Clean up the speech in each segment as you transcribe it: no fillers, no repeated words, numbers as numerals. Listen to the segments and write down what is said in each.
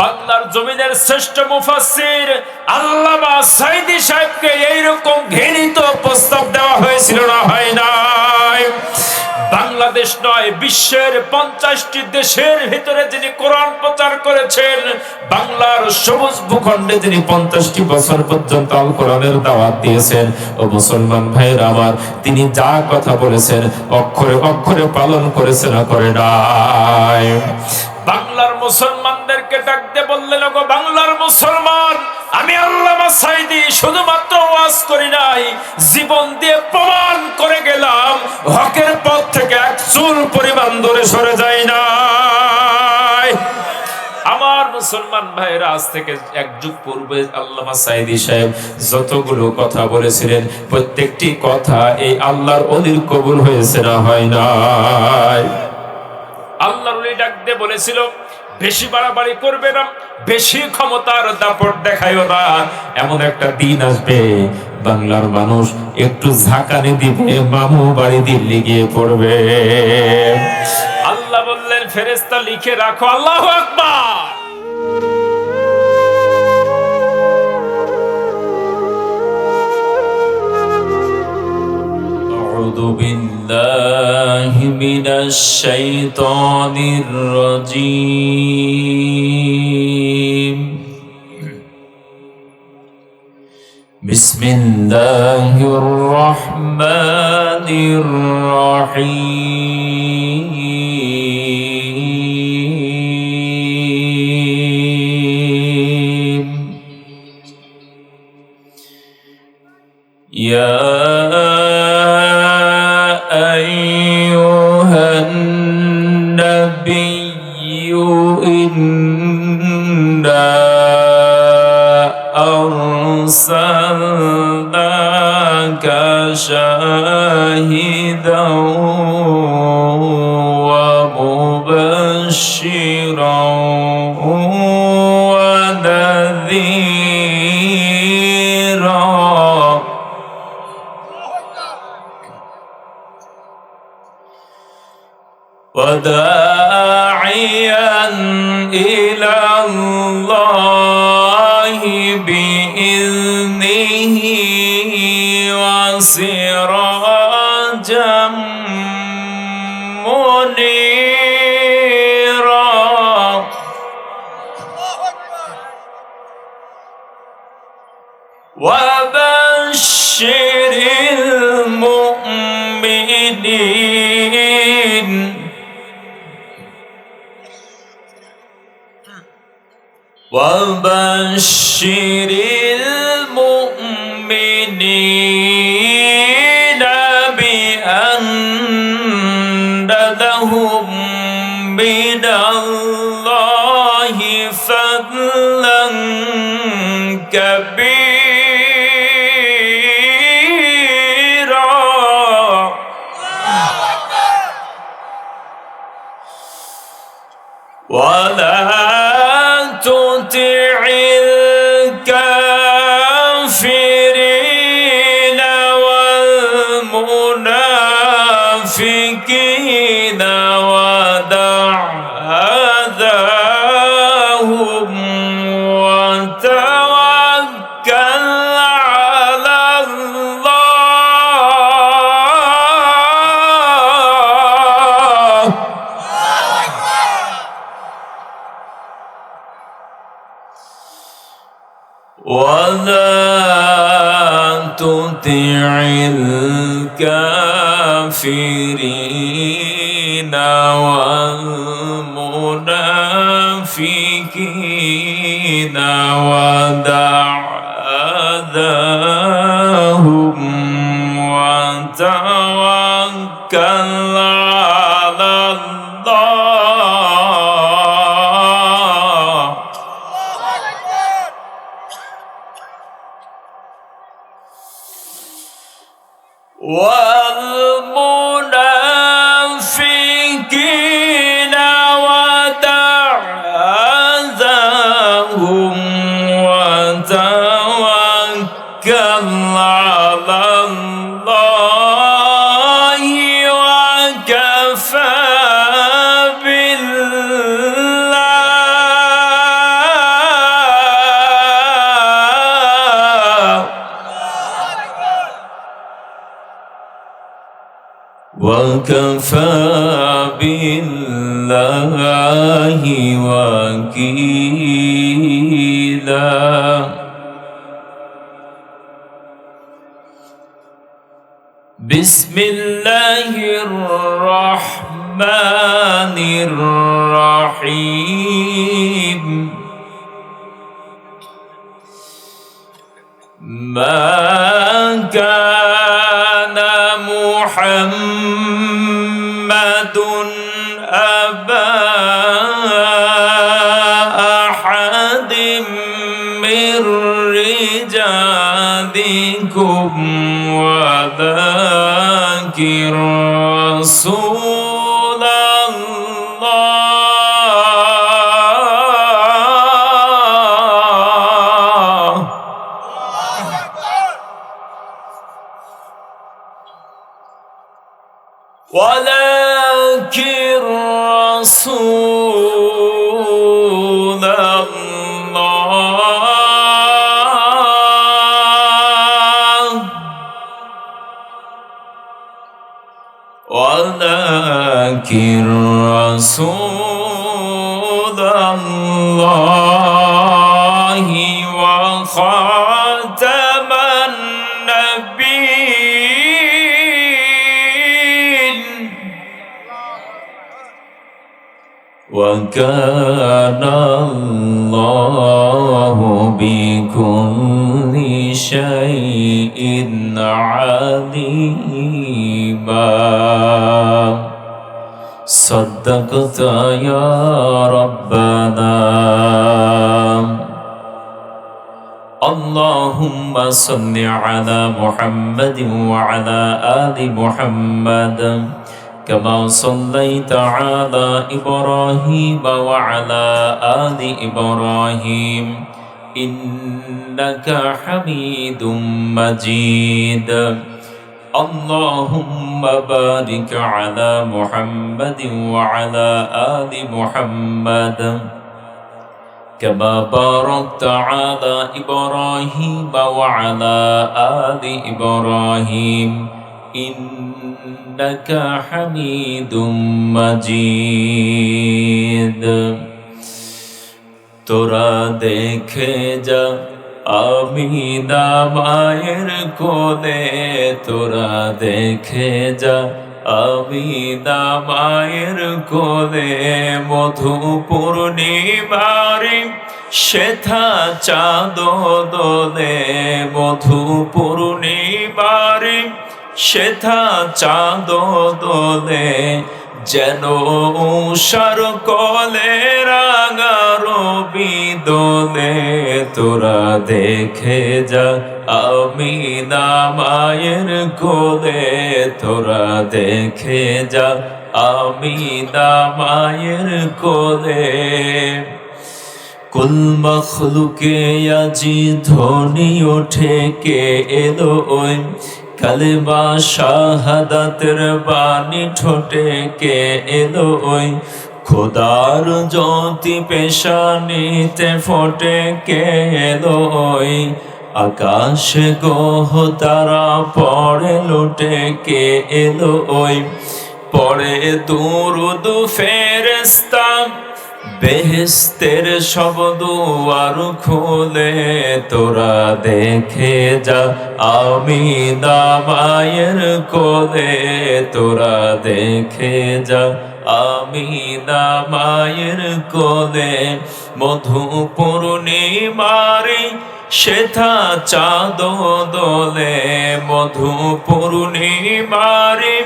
বাংলার জমিনের শ্রেষ্ঠ মুফাসসির আল্লামা সাঈদী সাহেবকে এইরকম ঘৃণিত প্রস্তাব দেওয়া হয়েছিল না হয় নাই? বাংলাদেশ নয়, বিশ্বের 50টি দেশের ভিতরে যিনি কোরআন প্রচার করেছেন, বাংলার সবুজ ভূখণ্ডে যিনি 50টি বছর পর্যন্ত আল কোরআনের দাওয়াত দিয়েছেন, ও মুসলমান ভাইয়েরা আমার, তিনি যা কথা বলেছেন অক্ষরে অক্ষরে পালন করেছেন না করে নাই? বাংলার মুসলমানদেরকে ডাক দিয়ে বললেন, ওগো বাংলার মুসলমান, আমি আল্লামা সাঈদী শুধুমাত্র ওয়াজ করি নাই, জীবন দিয়ে প্রমাণ করে গেলাম হকের পথ থেকে এক চুল পরিমাণ দূরে সরে যায় না। আমার মুসলমান ভাইয়েরা, আজ থেকে এক যুগ পূর্বে আল্লামা সাঈদী সাহেব যতগুলো কথা বলেছিলেন, প্রত্যেকটি কথা এই আল্লাহর ওলির কবুল হয়েছে না হয় নাই? আল্লাহর ওলি ডাক দিয়ে বলেছিল, বেশি বাড়াবাড়ি করবে না, বেশি ক্ষমতার দাপট দেখাইও না। এমন একটা দিন আসবে বাংলার মানুষ একটু ঝাঁকানি দিবে, মামু বাড়ি দিল্লি গিয়ে পড়বে। আল্লাহ বললেন, ফেরেশতা লিখে রাখো। আল্লাহু আকবার। أعوذ بالله من الشيطان الرجيم. بسم الله الرحمن الرحيم. يا أيها النبي إنا أرسلناك شاهدا ومبشرا ونذيرا وداعيا إلى الله بإذنه وسراجا منيرا. وبشر المؤمنين وبشر المؤمنين بأن لهم من الله فضلا كبيرا. ولا تطع الكافرين والمنافقين ودع أذاهم وتوكل على الله. ولا تطع الكافرين والمنافقين ودع أذاهم وتوكل على الله. والمنافقين ودع أذاهم وتوكل على الله وكفى بالله وكفى بالله وكيلا بسم الله الرحمن الرحيم ما كان محمد أبا أحد من رجالكم ولكن رسول الله ولكن رسول الله ولكن رسول الله وخاتم النبيين وكان الله بكل شيء عليما صدقت يا ربنا اللهم صل على محمد وعلى آل محمد كما صليت على إبراهيم وعلى آل إبراهيم إنك حميد مجيد اللهم بارك على محمد وعلى آل محمد كما باركت على إبراهيم وعلى آل إبراهيم إنك حميد مجيد তোরা দেখে যা আমিনা মায়ের কোলে তোরা দেখে যা আমিনা মায়ের কোলে মধু পূর্ণিমারে শ্বেতা চাঁদ দোলে মধু পূর্ণিমারে শ্বেতা চাঁদ দোলে যেন উষার কোলে রাঙা রবি দোলে তোরা দেখে যা আমিনা মায়ের কোলে তোরা দেখে যা আমিনা মায়ের কোলে কুল মখলুকে আজি ধ্বনি ওঠে কে এলো ওই কালেমা শাহাদাতের বাণী ঠোঁটে কে এলো ওই খোদার জ্যোতি পেশানিতে ফোটে কে এলো ওই আকাশে গ্রহ তারা পড়ে লুটে কে এলো ওই পড়ে দুরুদ ফেরেশতা বেহেশতের সব দুয়ার খুলে তোরা দেখে যা আমিনা মায়ের কোলে তোরা দেখে যা আমিনা মায়ের কোলে মধু পূর্ণিমারে শ্বেতা চাঁদ দোলে মধু পূর্ণিমারে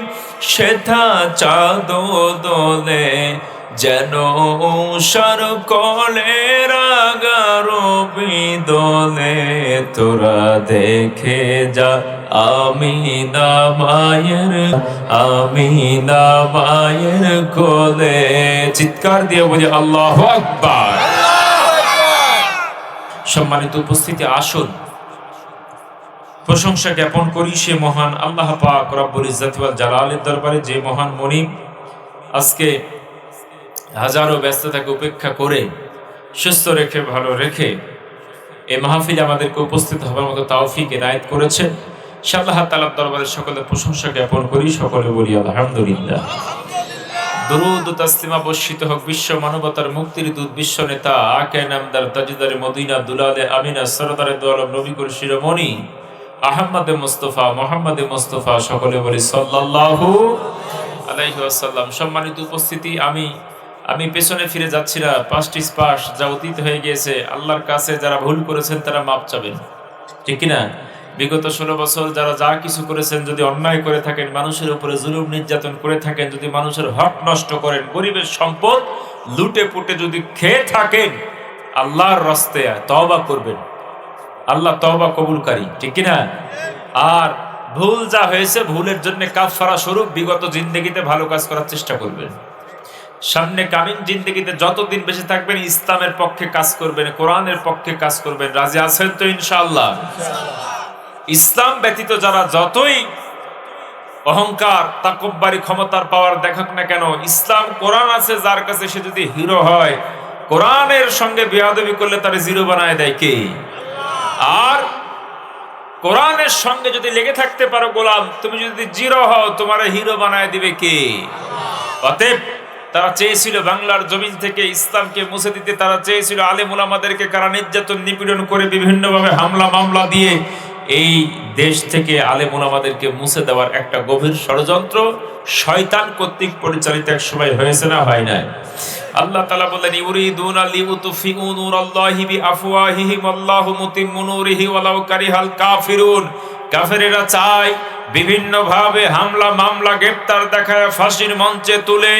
শ্বেতা চাঁদ দোলে যেন উষার কোলে রাঙা রবি দোলে তোরা দেখে যা আমিনা মায়ের কোলে চিৎকার দিয়ে বলি আল্লাহু আকবার। সম্মানিত উপস্থিতি, আসুন প্রশংসা জ্ঞাপন করি সে মহান আল্লাহ পাক রব্বুল ইজ্জত ওয়াল জালালের দরবারে, যে মহান মনিব আজকে হাজারো ব্যস্ততাকে উপেক্ষা করে সুস্থ রেখে ভালো রেখে এই মাহফিলে আমাদেরকে উপস্থিত হবার মতো তৌফিক এনায়েত করেছে। সে আল্লাহ তাআলার দরবারে সকলে প্রশংসা জ্ঞাপন করি, সকলে বলি আলহামদুলিল্লাহ। দরুদ ও তাসলিমা বর্ষিত হোক বিশ্ব মানবতার মুক্তির দূত, বিশ্ব নেতা আকে নামদার তাজদারে মদিনা দুলালে আমিনা সরদারে দো আলম নবী কর শিরোমণি আহমদে মুস্তফা মোহাম্মদে মুস্তফা, সকলে বলি সাল্লাল্লাহু আলাইহি ওয়াসাল্লাম। সম্মানিত উপস্থিতি, আমি পেছনে ফিরে যাচ্ছি না। 5টি স্পাশ যা অতীত হয়ে গিয়েছে, আল্লাহর কাছে যারা ভুল করেছেন তারা মাপ চাবেন, ঠিক কিনা? বিগত 16 বছর যারা যা কিছু করেছেন, যদি অন্যায় করে থাকেন, মানুষের উপরে জুলুম নির্যাতন করে থাকেন, যদি মানুষের হক নষ্ট করেন, গরিবের সম্পদ লুটে পুটে যদি খেয়ে থাকেন, আল্লাহর রাস্তায় তওবা করবেন। আল্লাহ তওবা কবুলকারী, ঠিক কিনা? আর ভুল যা হয়েছে, ভুলের জন্য কাফারা স্বরূপ বিগত জিন্দেগিতে ভালো কাজ করার চেষ্টা করবেন। সামনে কামিং জিন্দেগিতে যতদিন বেঁচে থাকবেন ইসলামের পক্ষে কাজ করবেন, কোরআনের পক্ষে কাজ করবেন। রাজি আছেন তো ইনশাআল্লাহ? ইসলাম ব্যতীত যারা যতই অহংকার তাকব্বারি ক্ষমতার পাওয়ার দেখাক না কেন, ইসলাম কোরআন আছে যার কাছে, সে যদি হিরো হয়, কোরআনের সঙ্গে বেয়াদবি করলে তার জিরো বানায় দেয় কে? আর কোরআনের সঙ্গে যদি লেগে থাকতে পারো গোলাম, তুমি যদি জিরো হও, তোমার হিরো বানায় দিবে কে? অতএব তারা চেয়েছিল বাংলার জমিন থেকে ইসলামকে মুছে দিতে, তারা চেয়েছিল আলেম ওলামাদেরকে কারা নির্যাতন নিপীড়ন করে বিভিন্নভাবে হামলা মামলা দিয়ে এই দেশ থেকে আলেম ওলামাদেরকে মুছে দেওয়ার একটা গভীর ষড়যন্ত্র শয়তান কর্তৃক পরিচালিত এক সময় হয়েছে না হয় না? আল্লাহ তাআলা বলেন, ইউরিদুনা লিউতফিউ নূরাল্লাহি বিআফওয়াহিহিম আল্লাহু মুতিম্মু নূরিহি ওয়ালাউ কারিহাল কাফিরুন। কাফেরেরা চায় বিভিন্ন ভাবে হামলা মামলা গ্রেফতার দেখায় ফাঁসির মঞ্চে তুলে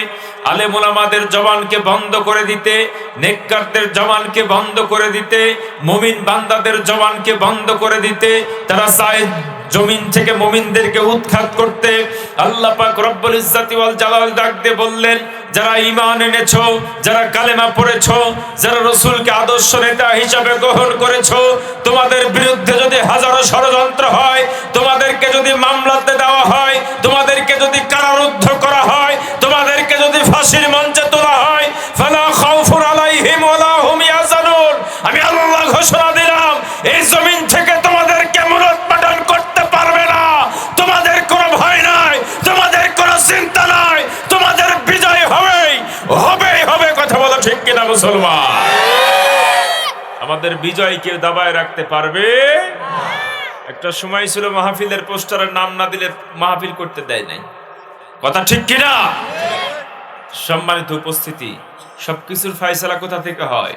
আলেম ওলামাদের জবানকে বন্ধ করে দিতে, নেককারদের জবানকে বন্ধ করে দিতে, মুমিন বান্দাদের জবানকে বন্ধ করে দিতে। তারা চায় জমিন থেকে মুমিনদেরকে উৎখাত করতে। আল্লাহ পাক রব্বুল ইজ্জাতি ওয়াল জালাল ডাক দিয়ে বললেন, যারা ঈমান এনেছো, যারা কালেমা পড়েছো, যারা রাসূলকে আদর্শ নেতা হিসাবে গ্রহণ করেছো, তোমাদের বিরুদ্ধে যদি হাজারো ষড়যন্ত্র হয়, তোমাদেরকে যদি মামলাতে দেওয়া হয়, তোমাদেরকে যদি কারারুদ্ধ করা হয়, তোমাদেরকে যদি ফাঁসির মঞ্চে তোলা হয়, ফালা খাউফুন আলাইহিম ওয়ালা হুম ইয়াহজানুন, আমি আল্লাহ ঘোষণা দিলাম, এই জমিন থেকে তোমাদেরকে মূলোৎপাটন করতে পারবে না। তোমাদের কোনো ভয় নাই, তোমাদের কোনো চিন্তা নাই, তোমাদের বিজয় হবেই হবে। কথা বলো ঠিক কিনা মুসলমান? আমাদের বিজয় কেউ দাবায় রাখতে পারবে? একটা সময় ছিল মাহফিলের পোস্টারের নাম না দিলে মাহফিল করতে দেয় নাই, কথা ঠিক কিনা? সম্মানিত উপস্থিতি, সবকিছুর ফায়সালা কোথা থেকে হয়?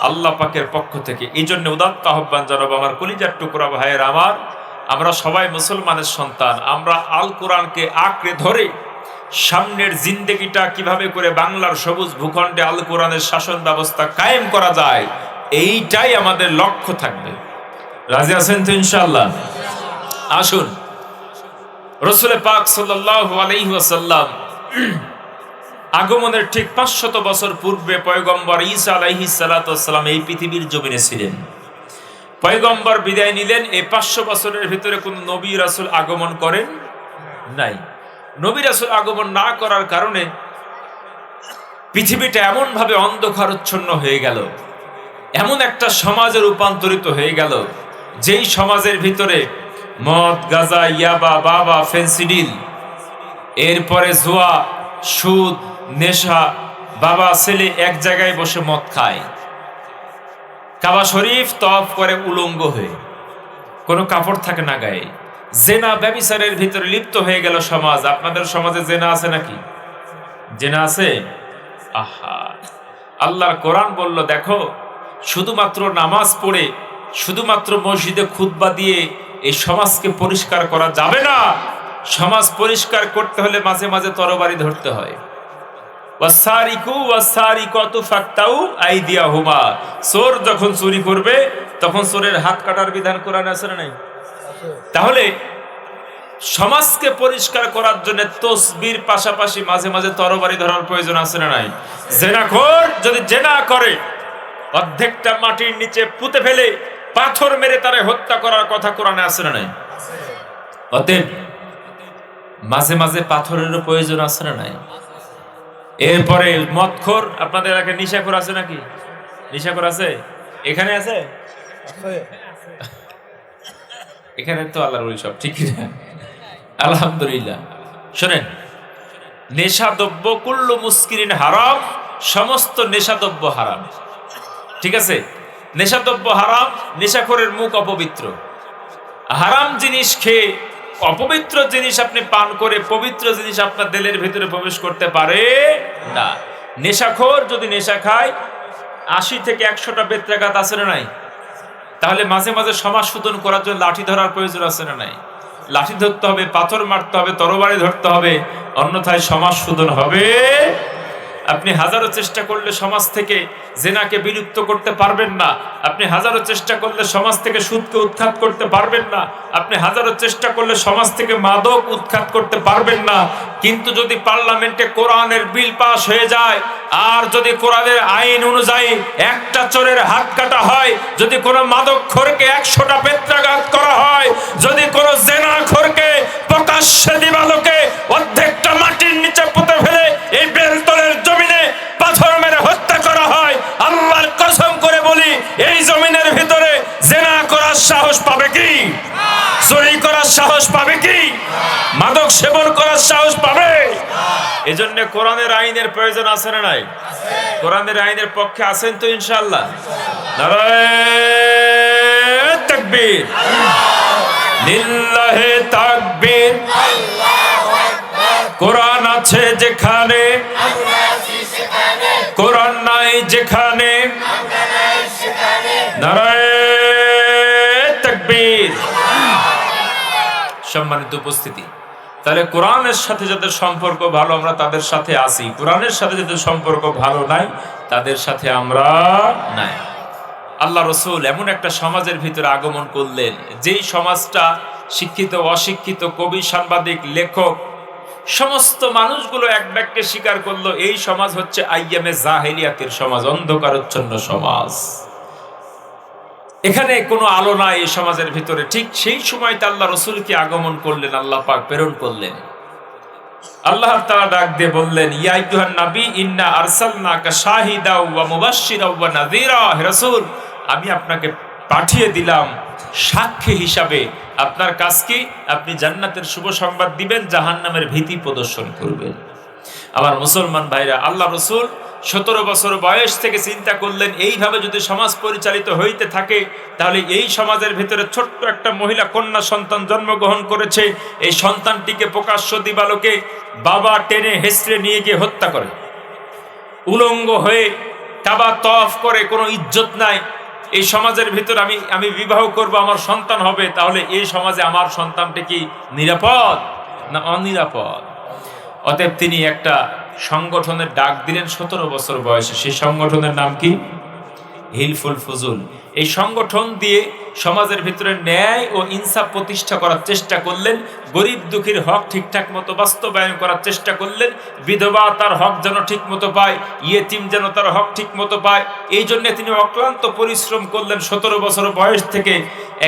আল্লাহ পাকের পক্ষ থেকে। এই জন্য উদাত্ত আহ্বান জানাবো আমার কলিজার টুকরা ভাইয়ের, আমরা সবাই মুসলমানের সন্তান। আমরা আল কোরআনকে আঁকড়ে ধরে সামনের জিন্দেগিটা কিভাবে করে বাংলার সবুজ ভূখণ্ডে আল কোরআনের শাসন ব্যবস্থা কায়েম করা যায়, এইটাই আমাদের লক্ষ্য থাকবে। রাজি আছেন তো ইনশাআল্লাহ? আসুন, রাসূল পাক সাল্লাল্লাহু আলাইহি ওয়াসাল্লাম আগমনের ঠিক 500 বছর পূর্বে পয়গম্বর ঈসা আলাইহিস সালাতু ওয়াস সালাম এই পৃথিবীর জমিনে ছিলেন। পয়গম্বর বিদায় নিলেন। এই 500 বছরের ভিতরে কোন নবী রাসূল আগমন করেন নাই। নবী রাসূল আগমন না করার কারণে পৃথিবীটা এমন ভাবে অন্ধকারচ্ছন্ন হয়ে গেল, এমন একটা সমাজে রূপান্তরিত হয়ে গেল, যেই সমাজের ভিতরে মদ, গাঁজা, ইয়াবা, বাবা, ফেন্সিডিল, এরপরে জুয়া, সুদ, নেশা, বাবা ছেলে এক জায়গায় বসে মদ খায়, কাবা শরীফ তওয়াফ করে উলঙ্গ হয়ে, কোনো কাপড় থাকে না গায়ে, জেনা ব্যভিচারের ভিতরে লিপ্ত হয়ে গেল সমাজ। আপনাদের সমাজে জেনা আছে নাকি? জেনা আছে? আহা, আল্লাহর কোরআন বলল, দেখো, শুধুমাত্র নামাজ পড়ে, শুধুমাত্র মসজিদে খুতবা দিয়ে এই সমাজকে পরিষ্কার করা যাবে না। সমাজ পরিষ্কার করতে হলে মাঝে মাঝে তরবারি ধরতে হয়। ওয়াসারিকু ওয়াসারিকাতু ফাকতাউ আইদিয়াহুমা, চোর যখন চুরি করবে তখন চোরের হাত কাটার বিধান কোরআনে আছে না নাই? তাহলে সমাজকে পরিষ্কার করার জন্য তসবির পাশাপাশি মাঝে মাঝে তরবারি ধরার প্রয়োজন আছে না নাই? জেনাখোর যদি জেনা করে, অর্ধেকটা মাটির নিচে পুঁতে ফেলে পাথর মেরে তারে হত্যা করার কথা কোরআনে আছে না নাই? অতএব মাঝে মাঝে পাথরেরও প্রয়োজন আছে না নাই? এরপরে মদখোর, আপনাদের এলাকায় নিশাখোর আছে নাকি? নিশাখোর আছে? এখানে আছে? এখানে তো আল্লাহর ওলি সব ঠিক না, আলহামদুলিল্লাহ। শোনেন, নেশাদ্রব্য কুল্লু মুস্কিরিন হারাম, সমস্ত নেশাদ্রব্য হারাম, ঠিক আছে? নেশাদ্রব্য হারাম, নেশাখোরের মুখ অপবিত্র। হারাম জিনিস খেয়ে অপবিত্র জিনিস আপনি পান করে পবিত্র জিনিস আপনার দিলের ভিতরে প্রবেশ করতে পারে না। নেশাখোর যদি নেশা খায় 80 থেকে 100টা বেত্রাঘাত আছে না নাই? তাহলে মাঝে মাঝে সমাজ শোধন করার জন্য লাঠি ধরার প্রয়োজন আছে না নাই? লাঠি ধরতে হবে, পাথর মারতে হবে, তরবারি ধরতে হবে, অন্যথায় সমাজ শোধন হবে। আপনি হাজারো চেষ্টা করলে সমাজ থেকে জেনাকে বিলুপ্ত করতে পারবেন না, আপনি হাজারো চেষ্টা করলে সমাজ থেকে সুদকে উৎখাত করতে পারবেন না, আপনি হাজারো চেষ্টা করলে সমাজ থেকে মাদক উৎখাত করতে পারবেন না। কিন্তু যদি পার্লামেন্টে কোরআনের বিল পাস হয়ে যায়, আর যদি কোরআনের আইন অনুযায়ী একটা চোরের হাত কাটা হয়, যদি কোনো মাদকখোরকে 100টা বেত্রাঘাত করা হয়, যদি কোনো জেনাখোরকে প্রকাশ্যে দিবালোকে অর্ধেকটা মাটির নিচে পুঁতে ফেলে এই বেলতলের জমিনে পাথর মেরে হত্যা করা হয়, আল্লাহর কসম করে বলি এই জমিনের ভিতরে জেনা করার সাহস পাবে কি? চুরি করার সাহস পাবে কি? মাদক সেবন করার সাহস পাবে? এজন্য কোরআনের আইনের প্রয়োজন আছে না নাই? কোরআনের আইনের পক্ষে আছেন তো ইনশাআল্লাহ? নারায়ে তাকবীর, লিল্লাহে তাকবীর। কোরআন আছে যেখানে, কোরআন নাই যেখানে, নারায়ে তাকবীর। সম্মানিত উপস্থিতি, তাহলে কোরআনের সাথে যাদের সম্পর্ক ভালো আমরা তাদের সাথে আছি, কোরআনের সাথে যাদের সম্পর্ক ভালো নাই তাদের সাথে আমরা নাই। আল্লাহ রসুল এমন একটা সমাজের ভিতরে আগমন করলেন, যেই সমাজটা শিক্ষিত অশিক্ষিত কবি সাংবাদিক লেখক সমস্ত মানুষগুলো এক বাক্যে স্বীকার করলো এই সমাজ হচ্ছে আইয়ামে জাহেলিয়াতের সমাজ, অন্ধকারচ্ছন্ন সমাজ। এখানে কোনো আলো নাই এই সমাজের ভিতরে। ঠিক সেই সময়তে আল্লাহ রসুলকে আগমন করলেন, আল্লাহ পাক প্রেরণ করলেন। আল্লাহ তাআলা ডাক দিয়ে বললেন, ইয়া আইয়ুহান নবী ইন্না আরসালনাকা শাহিদাও ওয়া মুবাশশিরাও ওয়া নাযীরা। হে রাসূল, আমি আপনাকে পাঠিয়ে দিলাম সাক্ষী হিসাবে। আপনার কাজ কি? আপনি জান্নাতের শুভ সংবাদ দিবেন, জাহান্নামের ভীতি প্রদর্শন করবেন। আমার মুসলমান ভাইরা, আল্লাহ রসুল 17 বছর বয়স থেকে চিন্তা করলেন এইভাবে যদি সমাজ পরিচালিত হইতে থাকে তাহলে এই সমাজের ভিতরে ছোট্ট একটা মহিলা কন্যা সন্তান জন্মগ্রহণ করেছে, এই সন্তানটিকে প্রকাশ্য দিবালোকে বাবা টেনে হেসড়ে নিয়ে গিয়ে হত্যা করে, উলঙ্গ হয়ে কাবা তওয়াফ করে, কোনো ইজ্জত নাই। এই সমাজের ভিতর আমি বিবাহ করব, আমার সন্তান হবে, তাহলে এই সমাজে আমার সন্তানটি কি নিরাপদ না অনিরাপদ? অতএব তিনি একটা সংগঠনের ডাক দিলেন 17 বছর বয়সে। সেই সংগঠনের নাম কি? হিলফুল ফুজুল। এই সংগঠন দিয়ে সমাজের ভিতরে ন্যায় ও ইনসাফ প্রতিষ্ঠা করার চেষ্টা করলেন, গরিব দুঃখীর হক ঠিকঠাক মতো বাস্তবায়ন করার চেষ্টা করলেন, বিধবা তার হক যেন ঠিক মতো পায়, ইয়েতিম যেন তার হক ঠিক মতো পায়। এই জন্য তিনি অক্লান্ত পরিশ্রম করলেন 17 বছর বয়স থেকে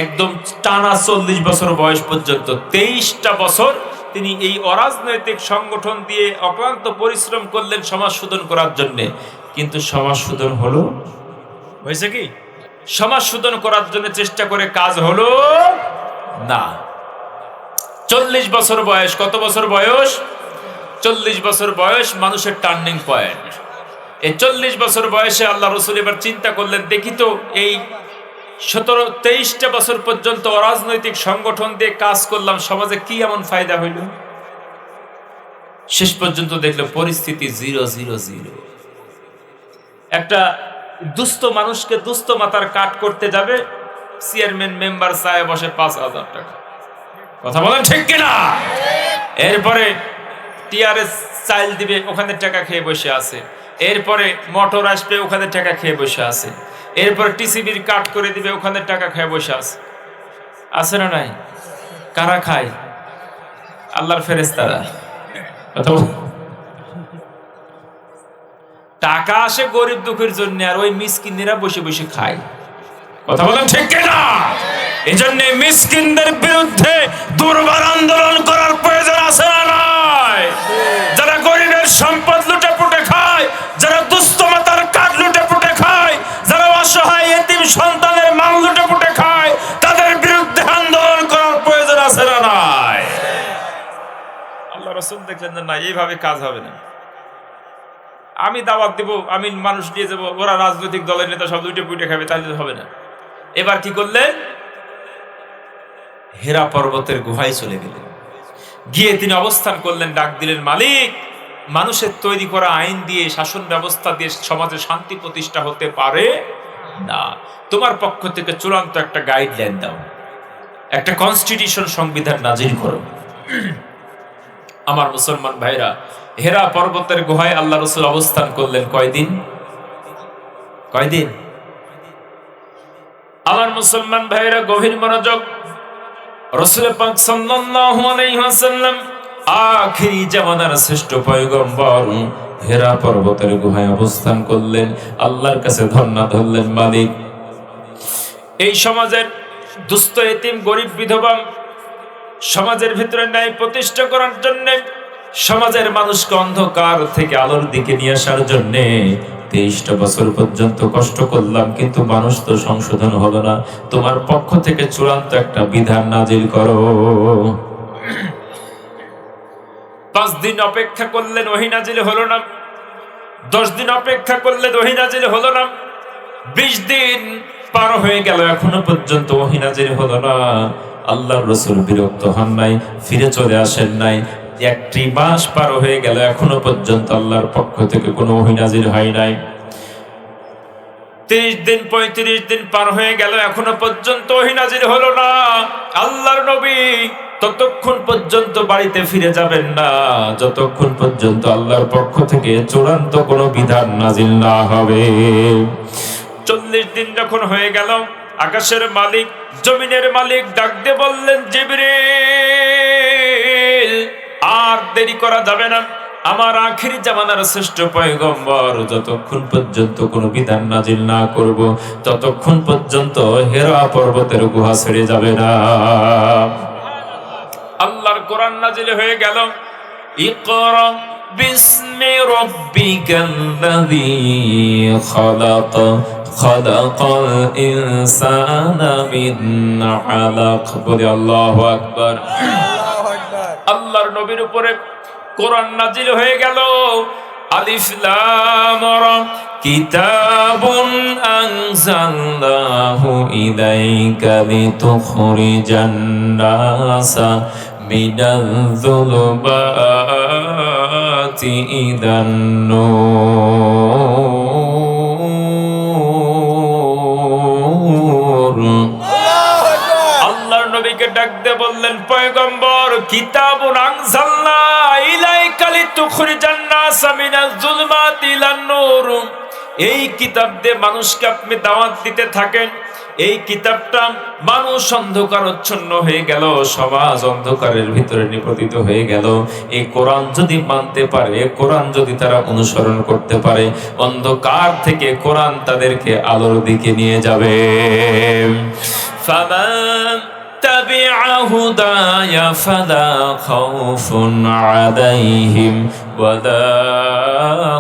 একদম টানা 40 বছর বয়স পর্যন্ত। 23টা বছর তিনি এই অরাজনৈতিক সংগঠন দিয়ে অক্লান্ত পরিশ্রম করলেন সমাজ শোধন করার জন্য। কিন্তু সমাজ শোধন হলো? হয়েছে কি? সমাজ শোধন করার জন্য চেষ্টা করে কাজ হলো না। 40 বছর বয়স, কত বছর বয়স? 40 বছর বয়স মানুষের টার্নিং পয়েন্ট। এই 40 বছর বয়সে আল্লাহ রসুল এবার চিন্তা করলেন, দেখি তো এই 17-23টা বছর পর্যন্ত অরাজনৈতিক সংগঠন দিয়ে কাজ করলাম, সমাজে কি এমন ফায়দা হইল? শেষ পর্যন্ত দেখলো পরিস্থিতি 0-0-0। একটা দুস্থ মানুষকে দুস্থ মাথার কাট করতে যাবে, চেয়ারম্যান মেম্বার চায় বসে 5,000 টাকা। কথা বলেন ঠিক কিনা? এরপরে টিআরএস চাইল দিবে, ওখানে টাকা খেয়ে বসে আছে। এরপরে মোটর আসবে, ওখানে টাকা খেয়ে বসে আছে। এরপর টিসিবির কাট করে দিবে, ওখানে টাকা খেয়ে বসে আছে। আছে না নাই? কারা খায়? আল্লাহর ফেরেশতারা। কথা বল। টাকা আসে গরিব দুঃখের জন্য, আর ওই মিসকিনেরা বসে বসে খায়। কথা বলেন ঠিক কিনা? এই জন্য মিসকিনদের বিরুদ্ধে দুর্বার আন্দোলন করার প্রয়োজন আছে না নাই? যারা গরিবের সম্পদ লুটে পুটে খায়, যারা দুস্থ মাতার কাঠ লুটে পুটে খায়, যারা অসহায় এতিম সন্তানের মাল লুটে পুটে খায়, তাদের বিরুদ্ধে আন্দোলন করা বলছেন যে না, এইভাবে কাজ হবে না, আমি দাওয়াত দেব, আমি মানুষ নিয়ে যাবো, ওরা রাজনৈতিক দলের নেতা সব দুইটা পুইটে খাবে, তাহলে হবে না। এবার কি করলেন? হেরা পর্বতের গুহায় চলে গেলেন, গিয়ে তিনি অবস্থান করলেন, ডাক দিলেন, মালিক, মানুষের তৈরি করা আইন দিয়ে, শাসন ব্যবস্থা দিয়ে সমাজে শান্তি প্রতিষ্ঠা হতে পারে না। তোমার পক্ষ থেকে চূড়ান্ত একটা গাইডলাইন দাও, একটা কনস্টিটিউশন, সংবিধান নাজিল করো। আমার মুসলমান ভাইরা, হেরা পর্বতের গুহায় আল্লাহ রাসূল অবস্থান করলেন কয়দিন? আমার মুসলমান ভাইরা গভীর মনোযোগ। রাসূল পাক সাল্লাল্লাহু আলাইহি ওয়াসাল্লাম আখিরি জামানার শ্রেষ্ঠ পয়গম্বর হেরা পর্বতের গুহায় অবস্থান করলেন, আল্লাহর কাছে ধন্না ধরলেন, মালিক, এই সমাজের দুস্থ এতিম গরিব বিধবা সমাজের ভিতরে ন্যায় প্রতিষ্ঠা করার জন্য, সমাজের মানুষকে অন্ধকার থেকে আলোর দিকে নিয়ে আসার জন্য 23টা বছর পর্যন্ত কষ্ট করলাম, কিন্তু মানুষ তো সংশোধন হলো না। তোমার পক্ষ থেকে চূড়ান্ত একটা বিধান নাজিল করো। 5 দিন অপেক্ষা করলেন, ওহী নাজিল হলো না। 10 দিন অপেক্ষা করলেন, ওহী নাজিল হলো না। 20 দিন পার হয়ে গেল, এখনো পর্যন্ত ওহী নাজিল হলো না। আল্লাহর রাসূল বিরক্ত হন নাই, ফিরে চলে আসেন নাই। 1 মাস পার হয়ে গেল, এখনো পর্যন্ত আল্লাহর পক্ষ থেকে কোনো ওহী নাজিল হয় নাই। 30 দিন 35 দিন পার হয়ে গেল, এখনো পর্যন্ত ওহী নাজিল হলো না। আল্লাহর নবী ততক্ষণ পর্যন্ত বাড়িতে ফিরে যাবেন না, যতক্ষণ পর্যন্ত আল্লাহর পক্ষ থেকে চূড়ান্ত কোনো বিধান নাজিল না হবে। 40 দিন যখন হয়ে গেল, আকাশের মালিক, জমিনের মালিক ডাক দিয়ে বললেন, জিবরিল, আর দেরি করা যাবে না। আমার আখিরি জামানার শ্রেষ্ঠ পয়গম্বর যতক্ষণ পর্যন্ত কোনো বিধান নাজিল না করব, ততক্ষণ পর্যন্ত হেরা পর্বতের গুহা ছেড়ে যাবে না। আল্লাহর কোরআন নাজিল হয়ে গেল, ইকরা বিসমি রাব্বিকাল্লাযী খালাক, খালাকাল ইনসানা মিন আলাক। বলে আল্লাহু আকবার। আল্লাহর নবীর উপরে কোরআন নাজিল হয়ে গেল, আলিফ লাম রা, কিতাবুন আনজালনাহু ইলাইকা লিতুখরিজান নাসা মিনাল যুলুমাতি ইলান নূর। আল্লাহর নবীকে ডাক দিয়ে বললেন, পয়গম্বর, কিতাবুন আনজালনা ইলাইকা লিতুখরিজান নাসা মিনাল যুলুমাতি ইলান নূর, এই কিতাব দিয়ে মানুষকে আপনি দাওয়াত দিতে থাকেন। এই কিতাবটা মানুষ অন্ধকারচ্ছন্ন হয়ে গেল, সমাজ অন্ধকারের ভিতরে নিপতিত হয়ে গেল। এই কোরআন যদি মানতে পারে, কোরআন যদি তারা অনুসরণ করতে পারে, অন্ধকার থেকে কোরআন তাদেরকে আলোর দিকে নিয়ে যাবে। ফামান তাবিআ হুদায়া ফালা খাউফুন আলাইহিম ওয়ালা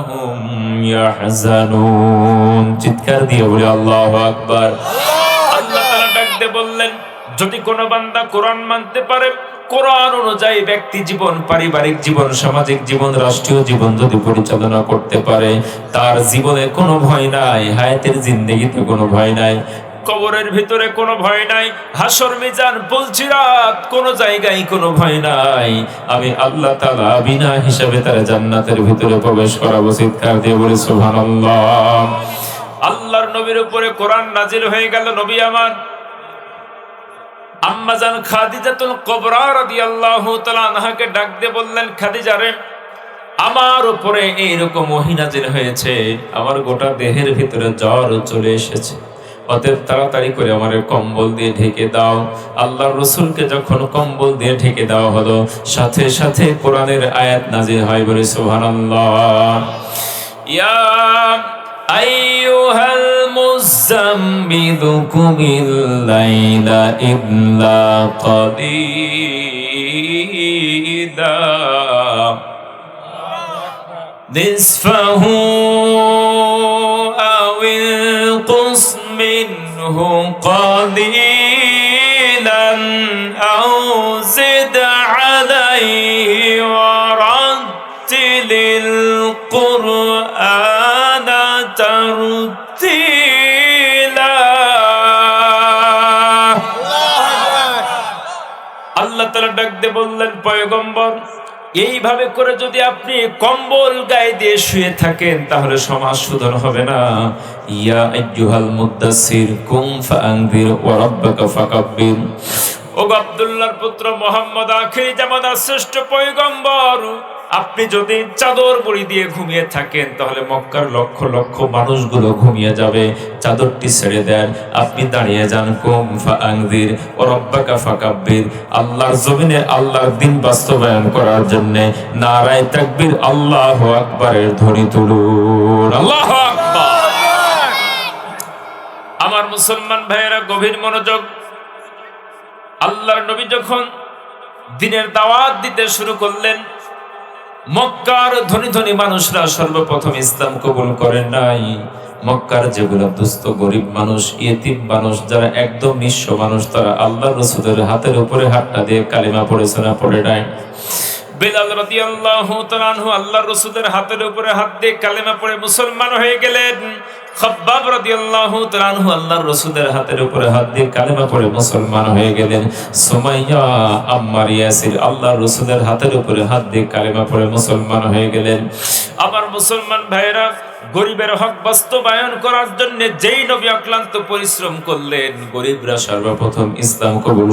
হুম ইয়াহজানুন। চিৎকার দিয়ে বলে আল্লাহু আকবার। আল্লাহ তাআলা ডাকতে বললেন, যদি কোনো বান্দা কোরআন মানতে পারে, কোরআন অনুযায়ী ব্যক্তি জীবন, পারিবারিক জীবন, সামাজিক জীবন, রাষ্ট্রীয় জীবন যদি পরিচালনা করতে পারে, তার জীবনে কোনো ভয় নাই, হায়াতের জিন্দেগিতে কোনো ভয় নাই, কবরের ভিতরে কোনো ভয় নাই, হাসর মিজান পুলসিরাত কোনো জায়গায় কোনো ভয় নাই। আমি আল্লাহ তাআলা বিনা হিসাবে তার জান্নাতের ভিতরে প্রবেশ করাবো। চিৎকার দিয়ে বলি সুবহানাল্লাহ। আল্লাহর নবীর উপরে কোরআন নাজিল হয়ে গেল। নবী আমার আম্মাজান খাদিজাতুল কুবরা রাদিয়াল্লাহু তাআলা আনহাকে ডাক দিয়ে বললেন, খাদিজা রে, আমার উপরে এইরকম ওহী নাজিল হয়েছে, আমার গোটা দেহের ভিতরে জ্বর চলে এসেছে, অতএব তাড়াতাড়ি করে আমারে কম্বল দিয়ে ঢেকে দাও। আল্লাহর রাসূলকে যখন কম্বল দিয়ে ঢেকে দেওয়া হলো, সাথে সাথে কোরআনের আয়াত নাজিল হয়। বলে সুবহানাল্লাহ। ইয়া আইয়ুহাল মুযাম্মিলু কুমিল লাইলা ইল্লা কালিলা নিসফাহু আওিল কুস মিনহু কালিলান আও জিদ আলাইহি ওয়া আল্লাহ তাআলা ডাক দিয়ে বললেন, পয়গম্বর, এইভাবে করে যদি আপনি কম্বল গায়ে দিয়ে শুয়ে থাকেন তাহলে সমাজ সুন্দর হবে না। ইয়া আইয়ুহাল মুদ্দাসসির কুম ফাআনযির ওয়া রাব্বাকা ফাকাব্বির। ও আব্দুল্লাহর পুত্র মুহাম্মদ, আখিরি জামানার শ্রেষ্ঠ পয়গম্বর, আপনি যদি চাদর মুড়ি দিয়ে ঘুমিয়ে থাকেন তাহলে মক্কার লক্ষ লক্ষ মানুষগুলো ঘুমিয়ে যাবে। চাদরটি ছেড়ে দেন, আপনি দাঁড়িয়ে যান। কুম ফাআনযির ওয়া রাব্বাকা ফাকাব্বির। আল্লাহর জমিনে আল্লাহর দ্বীন বাস্তবায়ন করার জন্য নারায়ে তাকবীর, আল্লাহু আকবারের ধ্বনি তুলুন। আল্লাহু আকবার। আমার মুসলমান ভাইয়েরা, গভীর মনোযোগ। আল্লাহর নবী যখন দ্বীনের দাওয়াত দিতে শুরু করলেন, মক্কার ধনী ধনী মানুষরা সর্বপ্রথম ইসলাম কবুল করেন নাই। মক্কার যেগুলো দুস্থ গরিব মানুষ, ইয়েতিম মানুষ, যারা একদম নিঃস্ব মানুষ, তারা আল্লাহর রাসূলের হাতের উপরে হাতটা দিয়ে কালিমা পড়েছে না পড়ে নাই? বেলাল রাদিয়াল্লাহু তাআলা আনহু আল্লাহর রাসূলের হাতের উপরে হাত দিয়ে কালিমা পড়ে মুসলমান হয়ে গেলেন। খাব্বাব রাদিয়াল্লাহু তাআলা আনহু আল্লাহর রাসূলের হাতের উপরে হাত দিয়ে কালিমা পড়ে মুসলমান হয়ে গেলেন। সুমাইয়া, আম্মার, ইয়াসির আল্লাহর রাসূলের হাতের উপরে হাত দিয়ে কালিমা পড়ে মুসলমান হয়ে গেলেন। আমার মুসলমান ভাইয়েরা, গরিবের হক বাস্তবায়ন করার জন্য যেই নবী অক্লান্ত পরিশ্রম করলেন, গরিবরা সর্বপ্রথম ইসলাম কবুল